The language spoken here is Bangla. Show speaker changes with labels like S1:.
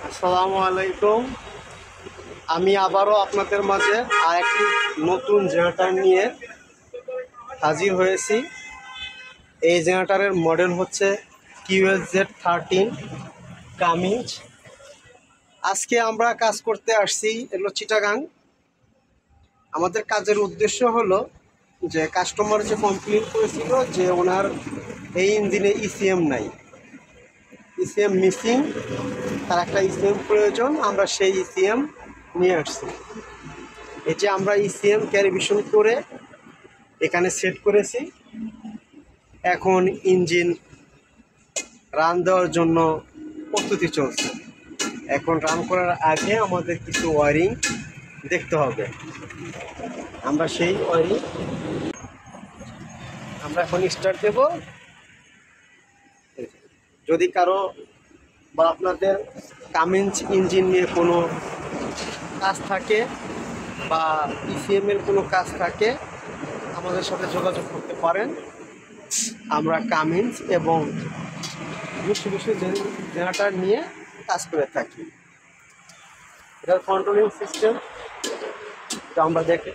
S1: আসসালামু আলাইকুম। আমি আবারও আপনাদের মাঝে আরেকটি নতুন জেনারেটর নিয়ে হাজির হয়েছি। এই জেনারেটরের মডেল হচ্ছে QSZ13 কামিজ। আজকে আমরা কাজ করতে আসছি এগুলো চিটাগাং। আমাদের কাজের উদ্দেশ্য হলো যে কাস্টমার যে কমপ্লেন করেছিল যে ওনার এই ইঞ্জিনে ইসিএম নাই, ইসিএম মিসিং, তার একটা ইসিএম প্রয়োজন। আমরা সেই ইসিএম নিয়ে আসছি। এই যে আমরা ইসিএম ক্যালিব্রেশন করে এখানে সেট করেছি। এখন ইঞ্জিন রান দেওয়ার জন্য প্রস্তুতি চলছে। এখন রান করার আগে আমাদের কিছু ওয়ারিং দেখতে হবে। আমরা সেই ওয়ারিং আমরা এখন স্টার্ট দেব। যদি কারো বা আপনাদের কামিন্স ইঞ্জিন নিয়ে কোনো কাজ থাকে বা ইসিএম এর কোনো কাজ থাকে, আমাদের সাথে যোগাযোগ করতে পারেন। আমরা কামিন্স এবং মিশুবিশি জেনারেটর নিয়ে কাজ করে থাকি। এটার কন্ট্রোলিং সিস্টেম আমরা দেখে